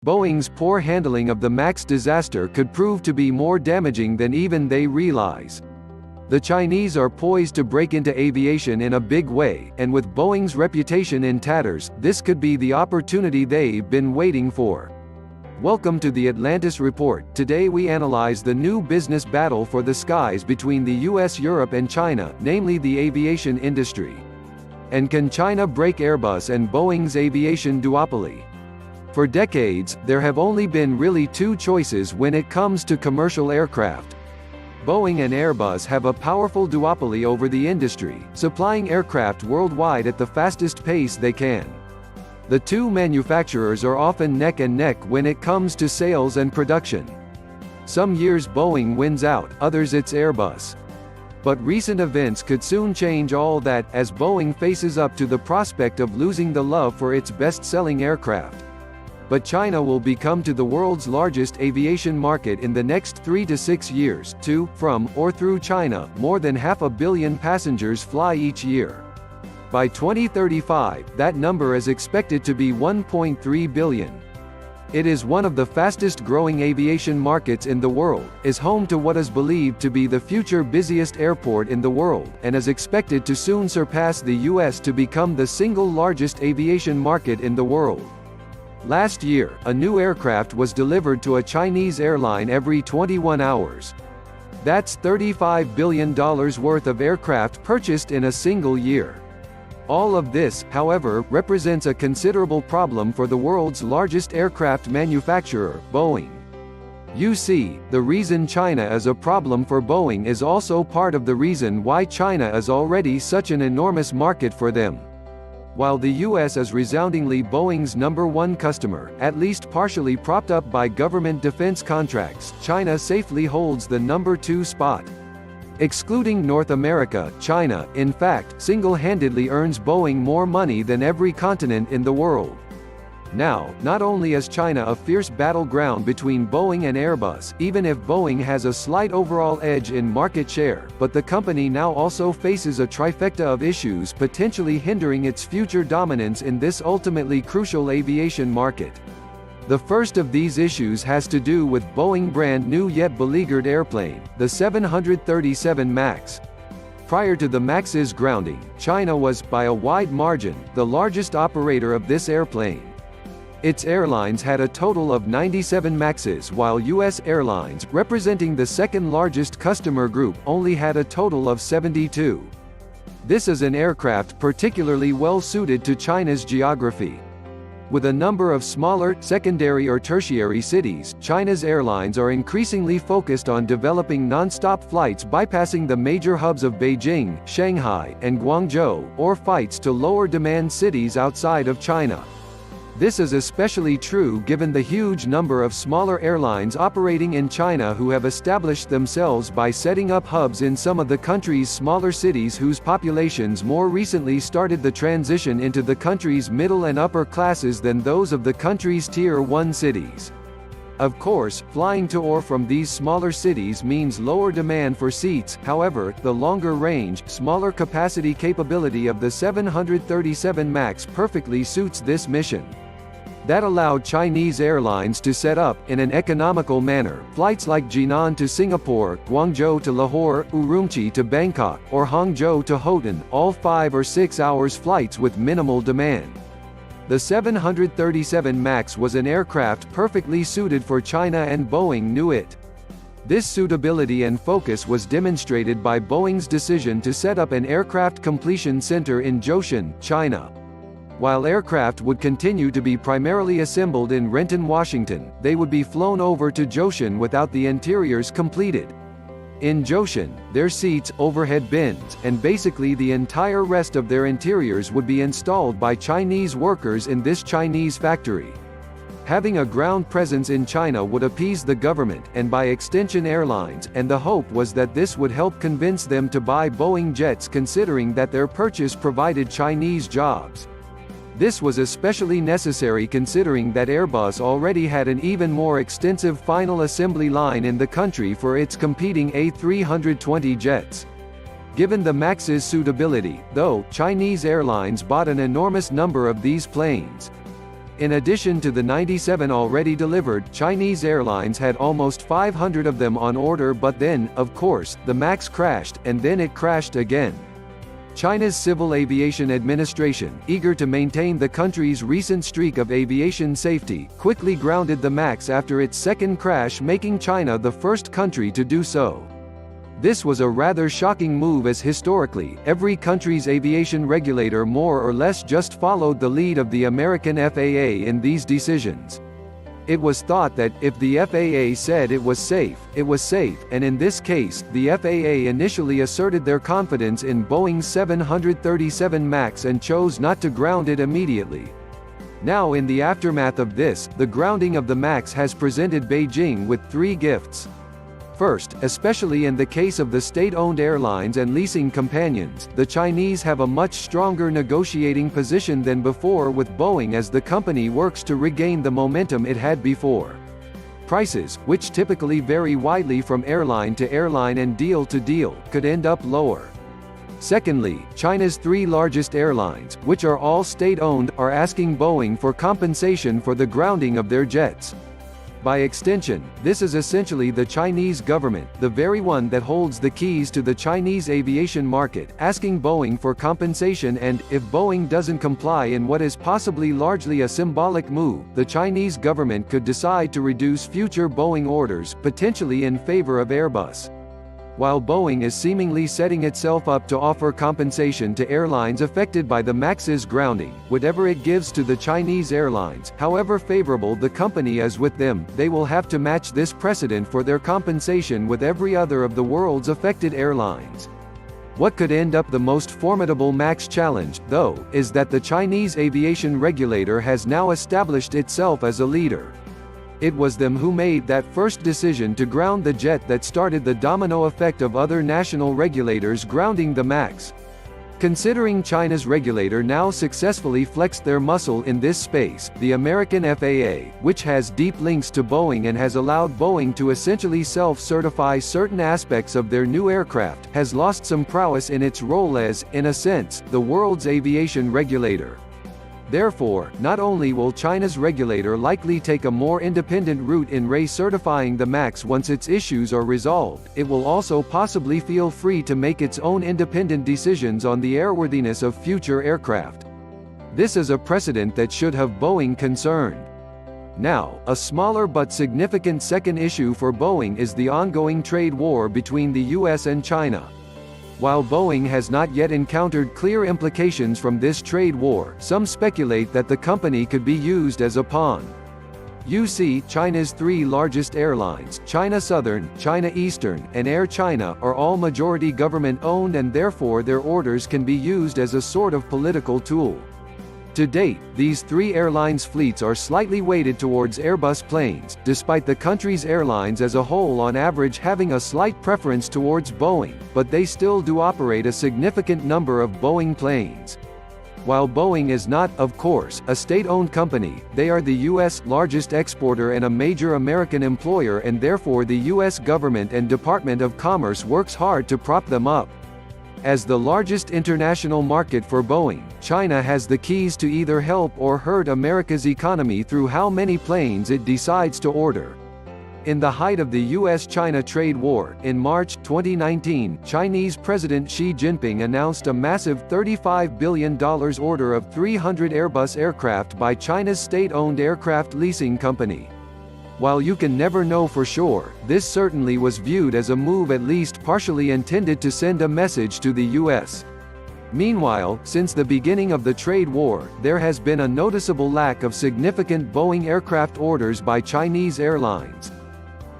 Boeing's poor handling of the MAX disaster could prove to be more damaging than even they realize. The Chinese are poised to break into aviation in a big way, and with Boeing's reputation in tatters, this could be the opportunity they've been waiting for. Welcome to the Atlantis Report. Today we analyze the new business battle for the skies between the US, Europe and China, namely the aviation industry. And can China break Airbus and Boeing's aviation duopoly? For decades, there have only been really two choices when it comes to commercial aircraft. Boeing and Airbus have a powerful duopoly over the industry, supplying aircraft worldwide at the fastest pace they can. The two manufacturers are often neck and neck when it comes to sales and production. Some years Boeing wins out, others it's Airbus. But recent events could soon change all that, as Boeing faces up to the prospect of losing the love for its best-selling aircraft. But China will become to the world's largest aviation market in the next 3 to 6 years. To, from, or through China, more than 500 million passengers fly each year. By 2035, that number is expected to be 1.3 billion. It is one of the fastest-growing aviation markets in the world, is home to what is believed to be the future busiest airport in the world, and is expected to soon surpass the US to become the single largest aviation market in the world. Last year, a new aircraft was delivered to a Chinese airline every 21 hours. That's $35 billion worth of aircraft purchased in a single year. All of this, however, represents a considerable problem for the world's largest aircraft manufacturer, Boeing. You see, the reason China is a problem for Boeing is also part of the reason why China is already such an enormous market for them. While the US is resoundingly Boeing's #1 customer, at least partially propped up by government defense contracts, China safely holds the #2 spot. Excluding North America, China, in fact, single-handedly earns Boeing more money than every continent in the world. Now, not only is China a fierce battleground between Boeing and Airbus, even if Boeing has a slight overall edge in market share, but the company now also faces a trifecta of issues potentially hindering its future dominance in this ultimately crucial aviation market. The first of these issues has to do with Boeing's brand new yet beleaguered airplane, the 737 MAX. Prior to the MAX's grounding, China was, by a wide margin, the largest operator of this airplane. Its airlines had a total of 97 MAXes, while US Airlines, representing the second-largest customer group, only had a total of 72. This is an aircraft particularly well-suited to China's geography. With a number of smaller, secondary or tertiary cities, China's airlines are increasingly focused on developing non-stop flights bypassing the major hubs of Beijing, Shanghai, and Guangzhou, or flights to lower-demand cities outside of China. This is especially true given the huge number of smaller airlines operating in China who have established themselves by setting up hubs in some of the country's smaller cities whose populations more recently started the transition into the country's middle and upper classes than those of the country's Tier 1 cities. Of course, flying to or from these smaller cities means lower demand for seats. However, the longer range, smaller capacity capability of the 737 MAX perfectly suits this mission. That allowed Chinese airlines to set up, in an economical manner, flights like Jinan to Singapore, Guangzhou to Lahore, Urumqi to Bangkok, or Hangzhou to Houghton, all 5 or 6 hours flights with minimal demand. The 737 MAX was an aircraft perfectly suited for China, and Boeing knew it. This suitability and focus was demonstrated by Boeing's decision to set up an aircraft completion center in Zhoushan, China. While aircraft would continue to be primarily assembled in Renton, Washington, they would be flown over to Zhoushan without the interiors completed. In Zhoushan, their seats, overhead bins, and basically the entire rest of their interiors would be installed by Chinese workers in this Chinese factory. Having a ground presence in China would appease the government, and by extension airlines, and the hope was that this would help convince them to buy Boeing jets considering that their purchase provided Chinese jobs. This was especially necessary considering that Airbus already had an even more extensive final assembly line in the country for its competing A320 jets. Given the MAX's suitability, though, Chinese airlines bought an enormous number of these planes. In addition to the 97 already delivered, Chinese airlines had almost 500 of them on order, but then, of course, the MAX crashed, and then it crashed again. China's Civil Aviation Administration, eager to maintain the country's recent streak of aviation safety, quickly grounded the MAX after its second crash, making China the first country to do so. This was a rather shocking move, as historically, every country's aviation regulator more or less just followed the lead of the American FAA in these decisions. It was thought that, if the FAA said it was safe, and in this case, the FAA initially asserted their confidence in Boeing's 737 MAX and chose not to ground it immediately. Now, in the aftermath of this, the grounding of the MAX has presented Beijing with three gifts. First, especially in the case of the state-owned airlines and leasing companions, the Chinese have a much stronger negotiating position than before with Boeing as the company works to regain the momentum it had before. Prices, which typically vary widely from airline to airline and deal to deal, could end up lower. Secondly, China's three largest airlines, which are all state-owned, are asking Boeing for compensation for the grounding of their jets. By extension, this is essentially the Chinese government, the very one that holds the keys to the Chinese aviation market, asking Boeing for compensation, and, if Boeing doesn't comply in what is possibly largely a symbolic move, the Chinese government could decide to reduce future Boeing orders, potentially in favor of Airbus. While Boeing is seemingly setting itself up to offer compensation to airlines affected by the MAX's grounding, whatever it gives to the Chinese airlines, however favorable the company is with them, they will have to match this precedent for their compensation with every other of the world's affected airlines. What could end up the most formidable MAX challenge, though, is that the Chinese aviation regulator has now established itself as a leader. It was them who made that first decision to ground the jet that started the domino effect of other national regulators grounding the MAX. Considering China's regulator now successfully flexed their muscle in this space, the American FAA, which has deep links to Boeing and has allowed Boeing to essentially self-certify certain aspects of their new aircraft, has lost some prowess in its role as, in a sense, the world's aviation regulator. Therefore, not only will China's regulator likely take a more independent route in re-certifying the MAX once its issues are resolved, it will also possibly feel free to make its own independent decisions on the airworthiness of future aircraft. This is a precedent that should have Boeing concerned. Now, a smaller but significant second issue for Boeing is the ongoing trade war between the US and China. While Boeing has not yet encountered clear implications from this trade war, some speculate that the company could be used as a pawn. China's three largest airlines, China Southern, China Eastern, and Air China, are all majority government-owned, and therefore their orders can be used as a sort of political tool. To date, these three airlines' fleets are slightly weighted towards Airbus planes, despite the country's airlines as a whole on average having a slight preference towards Boeing, but they still do operate a significant number of Boeing planes. While Boeing is not, of course, a state-owned company, they are the U.S. largest exporter and a major American employer, and therefore the U.S. government and Department of Commerce works hard to prop them up. As the largest international market for Boeing, China has the keys to either help or hurt America's economy through how many planes it decides to order. In the height of the US-China trade war, in March 2019, Chinese President Xi Jinping announced a massive $35 billion order of 300 Airbus aircraft by China's state-owned aircraft leasing company. While you can never know for sure, this certainly was viewed as a move at least partially intended to send a message to the US. Meanwhile, since the beginning of the trade war, there has been a noticeable lack of significant Boeing aircraft orders by Chinese airlines.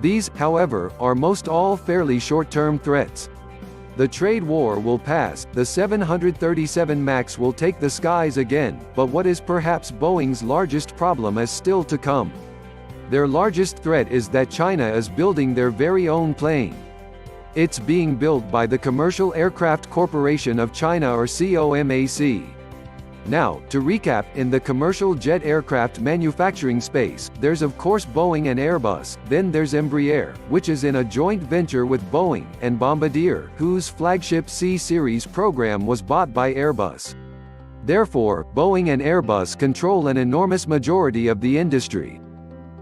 These, however, are most all fairly short-term threats. The trade war will pass, the 737 MAX will take the skies again, but what is perhaps Boeing's largest problem is still to come. Their largest threat is that China is building their very own plane. It's being built by the Commercial Aircraft Corporation of China, or COMAC. Now, to recap, in the commercial jet aircraft manufacturing space, there's of course Boeing and Airbus, then there's Embraer, which is in a joint venture with Boeing, and Bombardier, whose flagship C-Series program was bought by Airbus. Therefore, Boeing and Airbus control an enormous majority of the industry.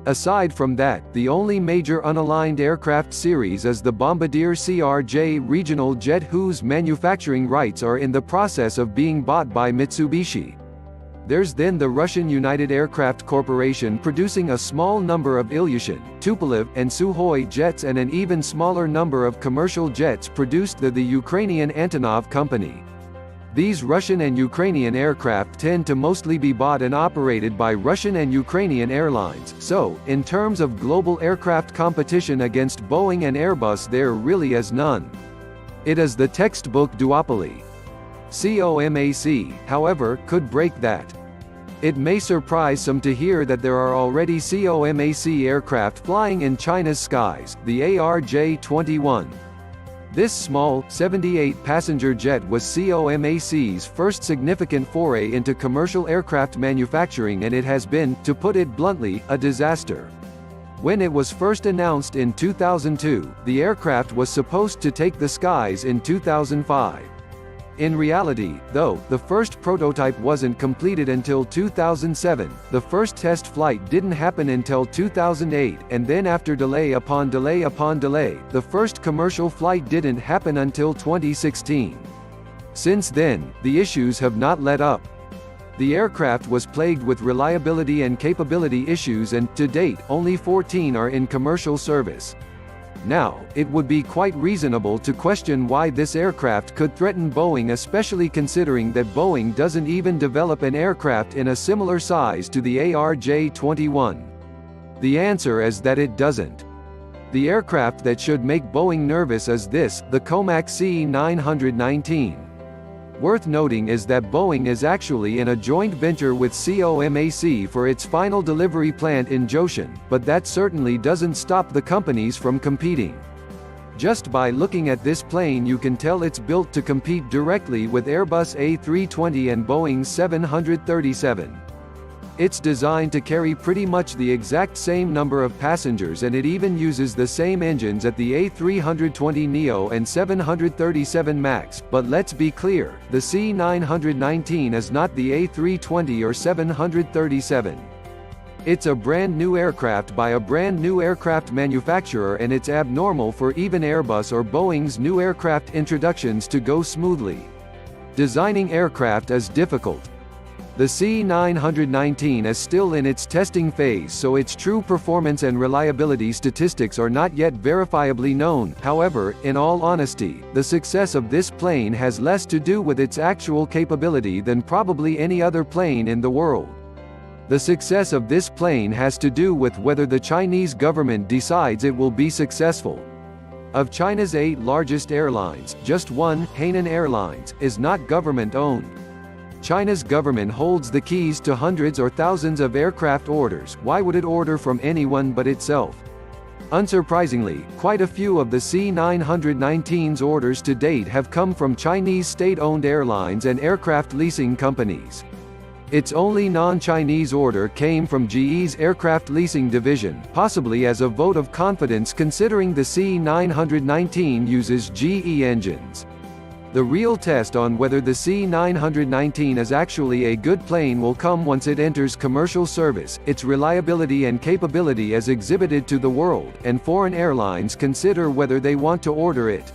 Aside from that, the only major unaligned aircraft series is the Bombardier CRJ regional jet, whose manufacturing rights are in the process of being bought by Mitsubishi. There's then the Russian United Aircraft Corporation, producing a small number of Ilyushin, Tupolev, and Sukhoi jets, and an even smaller number of commercial jets produced by the Ukrainian Antonov Company. These Russian and Ukrainian aircraft tend to mostly be bought and operated by Russian and Ukrainian airlines, so, in terms of global aircraft competition against Boeing and Airbus, there really is none. It is the textbook duopoly. Comac, however, could break that. It may surprise some to hear that there are already Comac aircraft flying in China's skies, the ARJ-21. This small, 78-passenger jet was Comac's first significant foray into commercial aircraft manufacturing, and it has been, to put it bluntly, a disaster. When it was first announced in 2002, the aircraft was supposed to take the skies in 2005. In reality, though, the first prototype wasn't completed until 2007, the first test flight didn't happen until 2008, and then after delay upon delay upon delay, the first commercial flight didn't happen until 2016. Since then, the issues have not let up. The aircraft was plagued with reliability and capability issues, and, to date, only 14 are in commercial service. Now, it would be quite reasonable to question why this aircraft could threaten Boeing, especially considering that Boeing doesn't even develop an aircraft in a similar size to the ARJ-21. The answer is that it doesn't. The aircraft that should make Boeing nervous is this, the Comac C919. Worth noting is that Boeing is actually in a joint venture with Comac for its final delivery plant in Zhoushan, but that certainly doesn't stop the companies from competing. Just by looking at this plane you can tell it's built to compete directly with Airbus A320 and Boeing 737. It's designed to carry pretty much the exact same number of passengers, and it even uses the same engines at the A320neo and 737 MAX, but let's be clear, the C919 is not the A320 or 737. It's a brand new aircraft by a brand new aircraft manufacturer, and it's abnormal for even Airbus or Boeing's new aircraft introductions to go smoothly. Designing aircraft is difficult. The C919 is still in its testing phase, so its true performance and reliability statistics are not yet verifiably known. However, in all honesty, the success of this plane has less to do with its actual capability than probably any other plane in the world. The success of this plane has to do with whether the Chinese government decides it will be successful. Of China's 8 largest airlines, just one, Hainan Airlines, is not government-owned. China's government holds the keys to hundreds or thousands of aircraft orders. Why would it order from anyone but itself? Unsurprisingly, quite a few of the C919's orders to date have come from Chinese state-owned airlines and aircraft leasing companies. Its only non-Chinese order came from GE's aircraft leasing division, possibly as a vote of confidence considering the C919 uses GE engines. The real test on whether the C919 is actually a good plane will come once it enters commercial service, its reliability and capability as exhibited to the world, and foreign airlines consider whether they want to order it.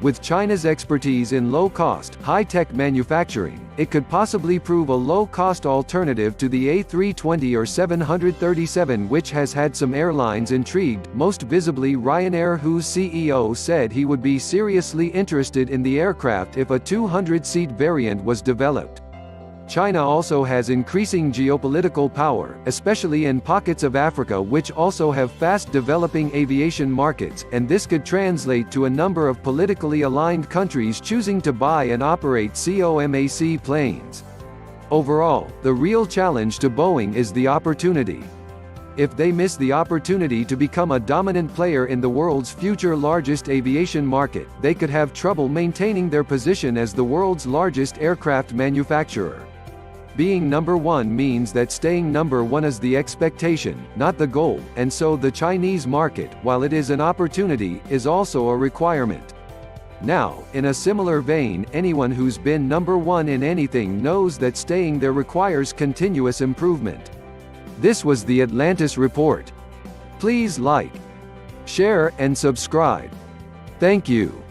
With China's expertise in low-cost, high-tech manufacturing, it could possibly prove a low-cost alternative to the A320 or 737, which has had some airlines intrigued, most visibly Ryanair, whose CEO said he would be seriously interested in the aircraft if a 200-seat variant was developed. China also has increasing geopolitical power, especially in pockets of Africa which also have fast-developing aviation markets, and this could translate to a number of politically aligned countries choosing to buy and operate Comac planes. Overall, the real challenge to Boeing is the opportunity. If they miss the opportunity to become a dominant player in the world's future largest aviation market, they could have trouble maintaining their position as the world's largest aircraft manufacturer. Being number one means that staying number one is the expectation, not the goal, and so the Chinese market, while it is an opportunity, is also a requirement. Now, in a similar vein, anyone who's been number one in anything knows that staying there requires continuous improvement. This was the Atlantis Report. Please like, share, and subscribe. Thank you.